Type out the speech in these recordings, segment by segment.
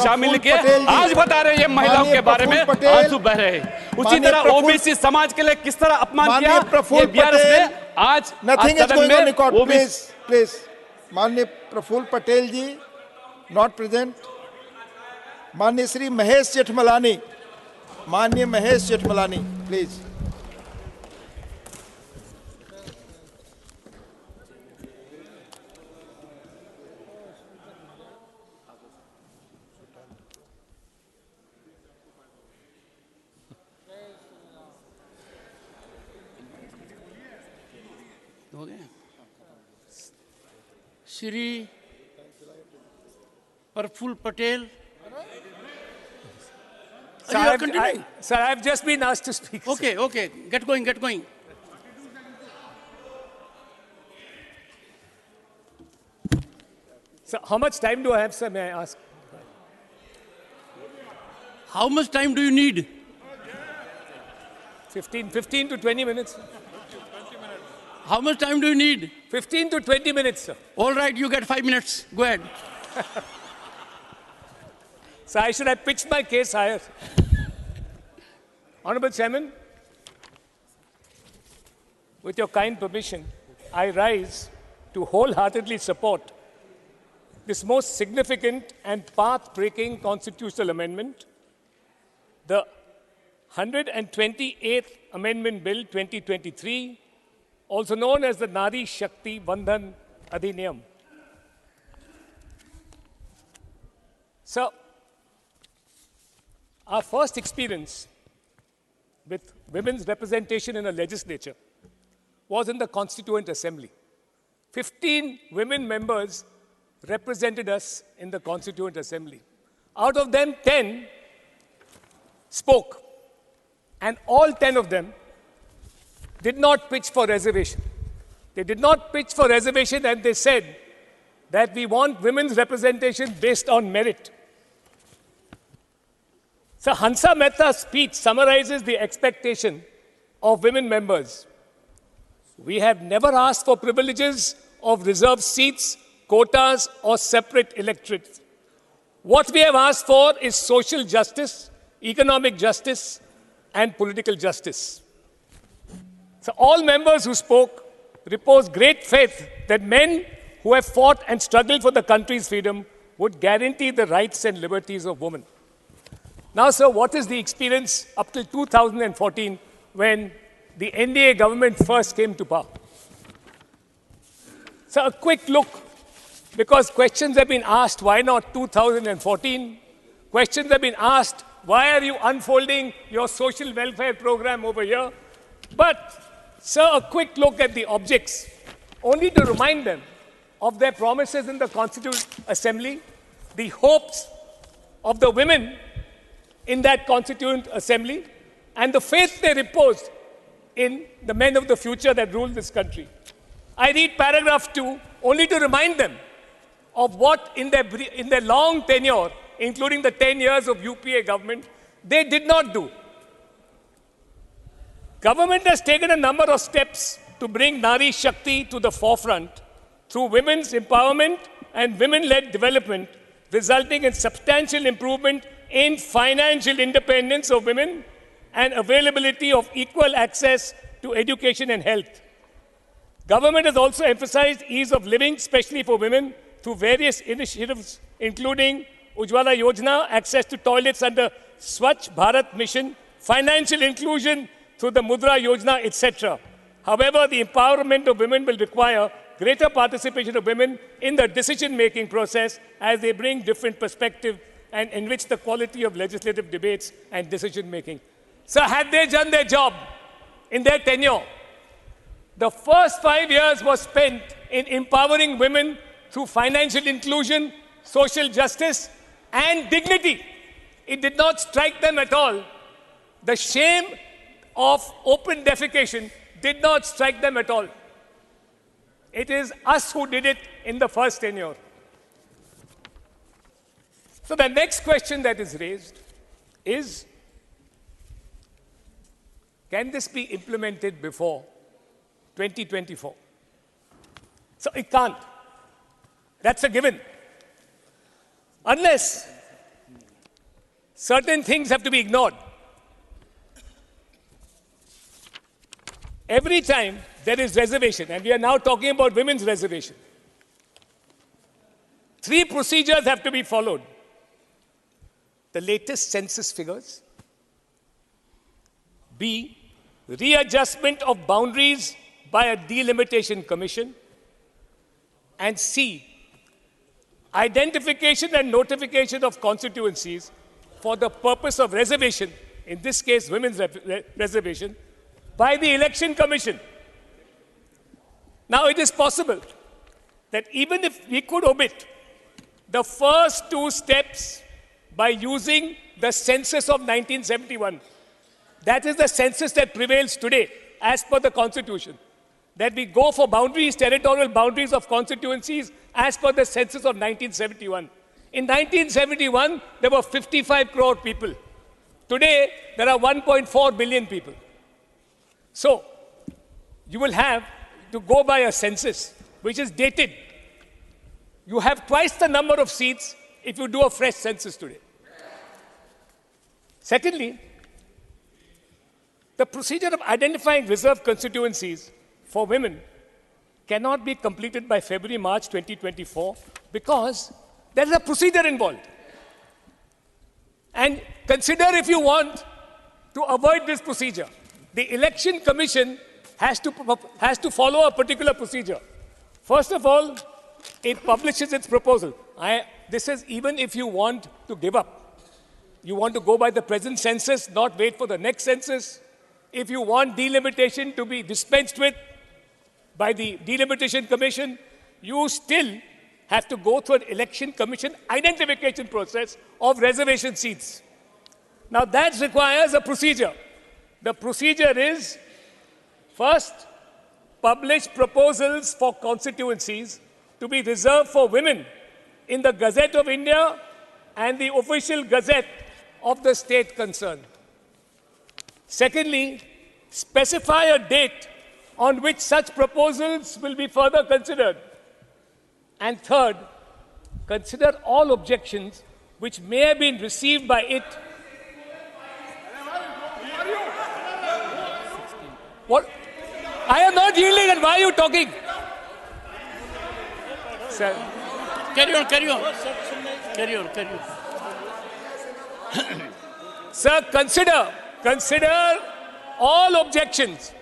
शामिल किए, आज बता रहे हैं महिलाओं के बारे में आंसू बह रहे हैं। उसी तरह ओबीसी समाज के लिए किस तरह अपमान किया बीआरएस ने आज nothing is going on record, please please. माननीय प्रफुल्ल पटेल जी नॉट प्रेजेंट। माननीय श्री महेश जेठमलानी, माननीय महेश जेठमलानी प्लीज। हो गए। Shri Praful Patel. Sir, I have just been asked to speak. Okay, okay. Get going, get going. So, how much time do I have, sir? May I ask? How much time do you need? 15 to 20 minutes. How much time do you need? 15 to 20 minutes, sir. All right, you get 5 minutes. Go ahead. So I should have pitched my case higher. Honorable Chairman, with your kind permission, I rise to wholeheartedly support this most significant and path-breaking constitutional amendment, the 128th Amendment Bill 2023, also known as the Nari Shakti Bandhan Adhiniyam. So, our first experience with women's representation in a legislature was in the Constituent Assembly. 15 women members represented us in the Constituent Assembly. Out of them, 10 spoke, and all 10 of them did not pitch for reservation. They did not pitch for reservation, and they said that we want women's representation based on merit. So Hansa Mehta's speech summarizes the expectation of women members. We have never asked for privileges of reserved seats, quotas, or separate electorates. What we have asked for is social justice, economic justice, and political justice. So all members who spoke reposed great faith that men who have fought and struggled for the country's freedom would guarantee the rights and liberties of women. Now, sir, what is the experience up till 2014 when the NDA government first came to power? So a quick look, because questions have been asked, why not 2014? Questions have been asked, why are you unfolding your social welfare program over here? But, sir, a quick look at the objects, only to remind them of their promises in the Constituent Assembly, the hopes of the women in that Constituent Assembly, and the faith they reposed in the men of the future that rule this country. I read paragraph 2 only to remind them of what in their long tenure, including the 10 years of UPA government, they did not do. Government has taken a number of steps to bring Nari Shakti to the forefront through women's empowerment and women-led development, resulting in substantial improvement in financial independence of women and availability of equal access to education and health. Government has also emphasized ease of living, especially for women, through various initiatives, including Ujjwala Yojana, access to toilets under Swachh Bharat mission, financial inclusion through the Mudra Yojana, etc. However, the empowerment of women will require greater participation of women in the decision-making process as they bring different perspectives and enrich the quality of legislative debates and decision-making. So had they done their job in their tenure, the first 5 years was spent in empowering women through financial inclusion, social justice, and dignity. It did not strike them at all. The shame of open defecation did not strike them at all. It is us who did it in the first tenure. So the next question that is raised is, can this be implemented before 2024? So it can't. That's a given. Unless certain things have to be ignored. Every time there is reservation, and we are now talking about women's reservation, 3 procedures have to be followed. The latest census figures, B, readjustment of boundaries by a delimitation commission, and C, identification and notification of constituencies for the purpose of reservation, in this case women's reservation, by the Election Commission. Now it is possible that even if we could omit the first 2 steps by using the census of 1971, that is the census that prevails today as per the Constitution, that we go for boundaries, territorial boundaries of constituencies as per the census of 1971. In 1971, there were 55 crore people. Today, there are 1.4 billion people. So, you will have to go by a census which is dated. You have twice the number of seats if you do a fresh census today. Secondly, the procedure of identifying reserved constituencies for women cannot be completed by February, March 2024 because there is a procedure involved. And consider if you want to avoid this procedure. The Election Commission has to follow a particular procedure. First of all, it publishes its proposal. This is even if you want to give up. You want to go by the present census, not wait for the next census. If you want delimitation to be dispensed with by the Delimitation Commission, you still have to go through an Election Commission identification process of reservation seats. Now that requires a procedure. The procedure is, first, publish proposals for constituencies to be reserved for women in the Gazette of India and the official Gazette of the state concerned. Secondly, specify a date on which such proposals will be further considered. And third, consider all objections which may have been received by it. What? I am not yielding, and why are you talking? Sir. Carry on, carry on. Carry on, carry on. Sir, consider all objections.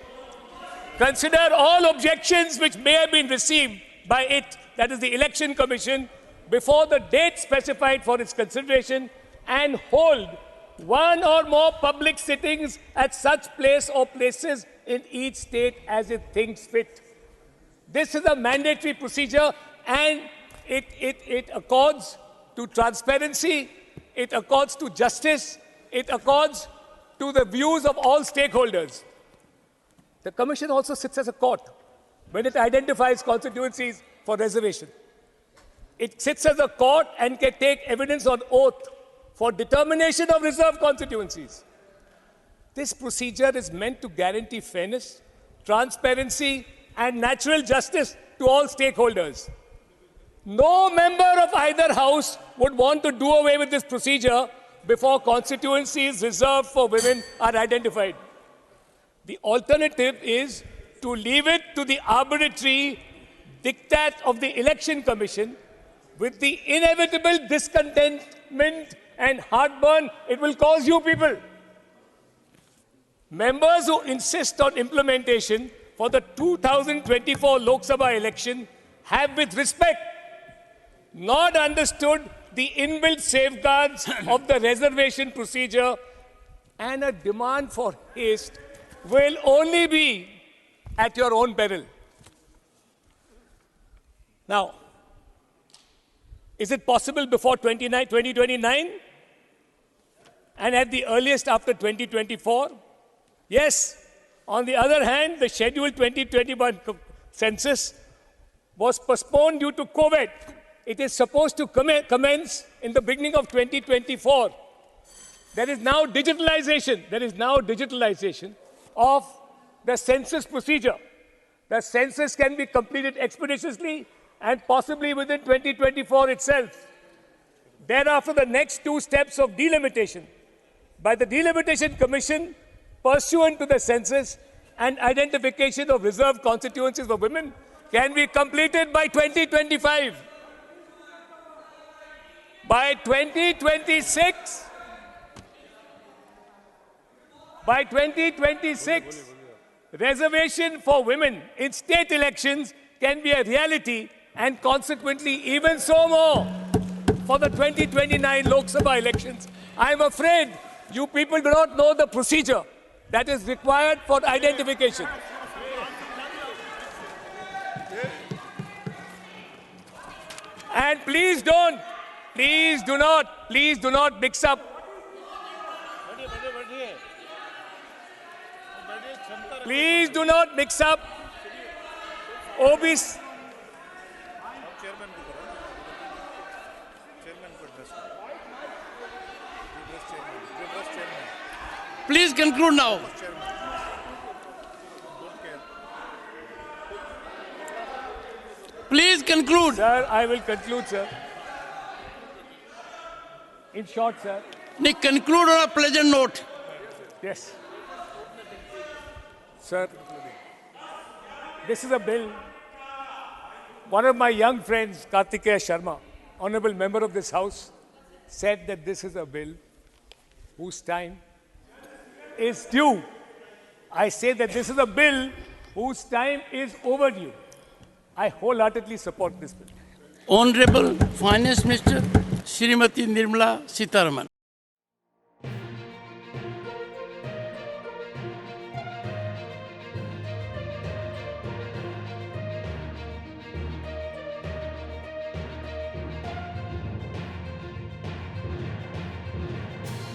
Consider all objections which may have been received by it, that is the Election Commission, before the date specified for its consideration, and hold one or more public sittings at such place or places in each state as it thinks fit. This is a mandatory procedure, and it accords to transparency, it accords to justice, it accords to the views of all stakeholders. The Commission also sits as a court when it identifies constituencies for reservation. It sits as a court and can take evidence on oath for determination of reserved constituencies. This procedure is meant to guarantee fairness, transparency, and natural justice to all stakeholders. No member of either house would want to do away with this procedure before constituencies reserved for women are identified. The alternative is to leave it to the arbitrary diktat of the Election Commission with the inevitable discontentment and heartburn it will cause you people. Members who insist on implementation for the 2024 Lok Sabha election have, with respect, not understood the inbuilt safeguards of the reservation procedure, and a demand for haste will only be at your own peril. Now, is it possible before 2029 and at the earliest after 2024? Yes. On the other hand, the scheduled 2021 census was postponed due to COVID. It is supposed to commence in the beginning of 2024, there is now digitalization. There is now digitalization of the census procedure. The census can be completed expeditiously and possibly within 2024 itself. Thereafter, the next two steps of delimitation by the Delimitation Commission pursuant to the census and identification of reserved constituencies for women can be completed by 2025. By 2026, reservation for women in state elections can be a reality, and consequently even so more for the 2029 Lok Sabha elections. I am afraid you people do not know the procedure that is required for identification. And please do not mix up. Please do not mix up OBC. Please conclude now. Please conclude. Sir, I will conclude, sir. In short, sir. Nick, conclude on a pleasant note. Yes. Sir, this is a bill. One of my young friends, Kartikeya Sharma, honorable member of this House, said that this is a bill whose time is due. I say that this is a bill whose time is overdue. I wholeheartedly support this bill. Honorable Finance Minister, Srimati Nirmala Sitharaman.